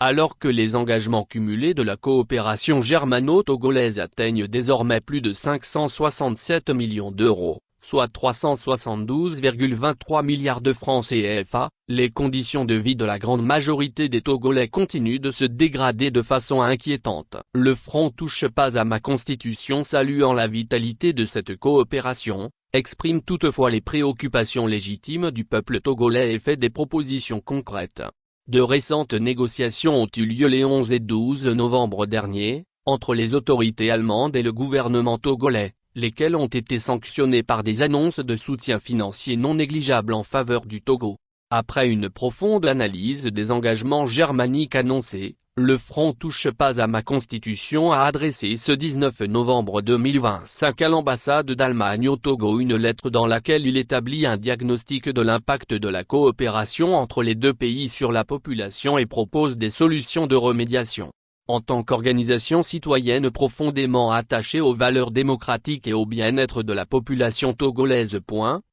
alors que les engagements cumulés de la coopération germano-togolaise atteignent désormais plus de 567 millions d'euros, soit 372,23 milliards de francs CFA, les conditions de vie de la grande majorité des Togolais continuent de se dégrader de façon inquiétante. Le Front touche pas à ma constitution, saluant la vitalité de cette coopération, exprime toutefois les préoccupations légitimes du peuple togolais et fait des propositions concrètes. De récentes négociations ont eu lieu les 11 et 12 novembre dernier, entre les autorités allemandes et le gouvernement togolais, lesquelles ont été sanctionnées par des annonces de soutien financier non négligeables en faveur du Togo. Après une profonde analyse des engagements germaniques annoncés, le Front touche pas à ma constitution a adressé ce 19 novembre 2025 à l'ambassade d'Allemagne au Togo une lettre dans laquelle il établit un diagnostic de l'impact de la coopération entre les deux pays sur la population et propose des solutions de remédiation. En tant qu'organisation citoyenne profondément attachée aux valeurs démocratiques et au bien-être de la population togolaise.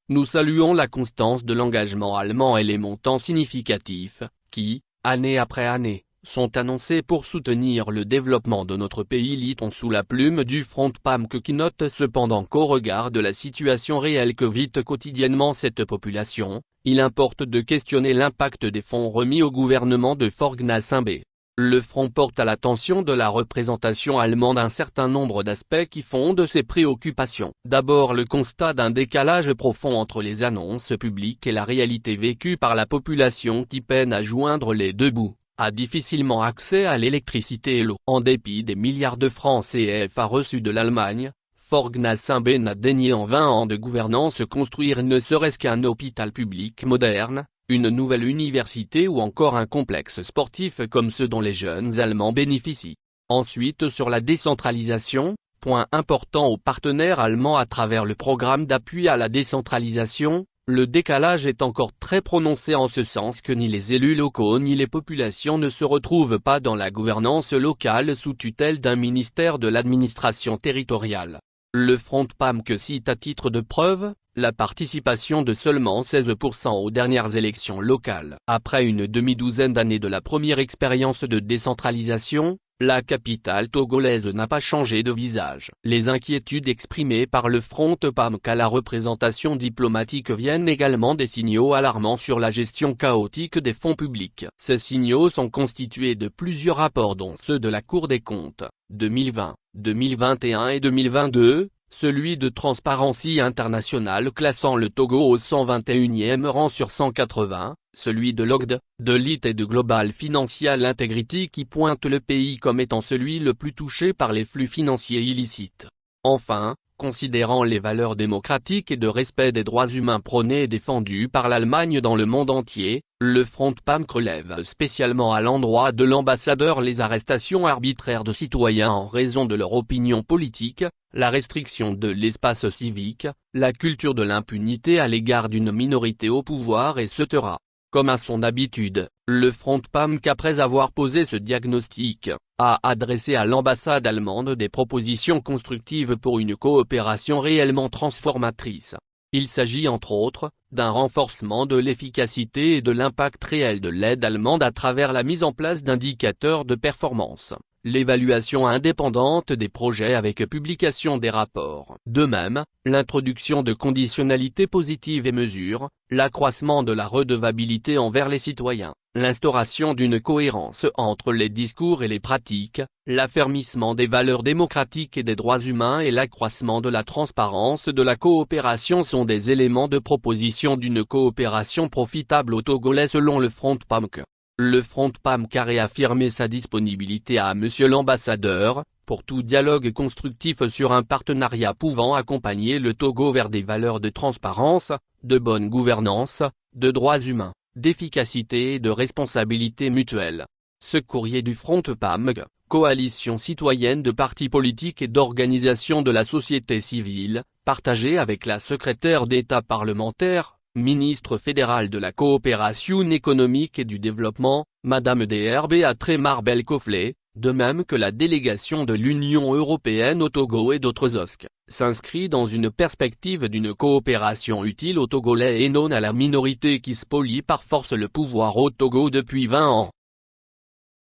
Nous saluons la constance de l'engagement allemand et les montants significatifs, qui, année après année, sont annoncés pour soutenir le développement de notre pays, lit-on sous la plume du Front PAMC, qui note cependant qu'au regard de la situation réelle que vit quotidiennement cette population, il importe de questionner l'impact des fonds remis au gouvernement de Faure Gnassingbé. Le Front porte à l'attention de la représentation allemande un certain nombre d'aspects qui fondent ses préoccupations. D'abord le constat d'un décalage profond entre les annonces publiques et la réalité vécue par la population qui peine à joindre les deux bouts, a difficilement accès à l'électricité et l'eau. En dépit des milliards de francs CFA reçus de l'Allemagne, Faure Gnassingbé n'a daigné en 20 ans de gouvernance construire ne serait-ce qu'un hôpital public moderne, une nouvelle université ou encore un complexe sportif comme ceux dont les jeunes Allemands bénéficient. Ensuite sur la décentralisation, point important aux partenaires allemands à travers le programme d'appui à la décentralisation, le décalage est encore très prononcé en ce sens que ni les élus locaux ni les populations ne se retrouvent pas dans la gouvernance locale sous tutelle d'un ministère de l'administration territoriale. Le Front PAMC cite à titre de preuve, la participation de seulement 16% aux dernières élections locales. Après une demi-douzaine d'années de la première expérience de décentralisation, la capitale togolaise n'a pas changé de visage. Les inquiétudes exprimées par le Front PAMC à la représentation diplomatique viennent également des signaux alarmants sur la gestion chaotique des fonds publics. Ces signaux sont constitués de plusieurs rapports dont ceux de la Cour des comptes, 2020, 2021 et 2022, celui de Transparency International classant le Togo au 121e rang sur 180, celui de l'OCDE, de l'IT et de Global Financial Integrity qui pointe le pays comme étant celui le plus touché par les flux financiers illicites. Enfin, considérant les valeurs démocratiques et de respect des droits humains prônées et défendues par l'Allemagne dans le monde entier, le Front PAMC relève spécialement à l'endroit de l'ambassadeur les arrestations arbitraires de citoyens en raison de leur opinion politique, la restriction de l'espace civique, la culture de l'impunité à l'égard d'une minorité au pouvoir et se taira. Comme à son habitude, le Front PAMC après avoir posé ce diagnostic, a adressé à l'ambassade allemande des propositions constructives pour une coopération réellement transformatrice. Il s'agit entre autres, d'un renforcement de l'efficacité et de l'impact réel de l'aide allemande à travers la mise en place d'indicateurs de performance, l'évaluation indépendante des projets avec publication des rapports. De même, l'introduction de conditionnalités positives et mesures, l'accroissement de la redevabilité envers les citoyens, l'instauration d'une cohérence entre les discours et les pratiques, l'affermissement des valeurs démocratiques et des droits humains et l'accroissement de la transparence de la coopération sont des éléments de proposition d'une coopération profitable aux Togolais selon le Front PAMC. Le Front PAMC a réaffirmé sa disponibilité à Monsieur l'ambassadeur, pour tout dialogue constructif sur un partenariat pouvant accompagner le Togo vers des valeurs de transparence, de bonne gouvernance, de droits humains, d'efficacité et de responsabilité mutuelle. Ce courrier du Front PAMC, coalition citoyenne de partis politiques et d'organisations de la société civile, partagé avec la secrétaire d'État parlementaire, ministre fédérale de la coopération économique et du développement, Madame Dr Tremar Belkoflé, de même que la délégation de l'Union européenne au Togo et d'autres OSC, s'inscrit dans une perspective d'une coopération utile aux Togolais et non à la minorité qui spolie par force le pouvoir au Togo depuis 20 ans.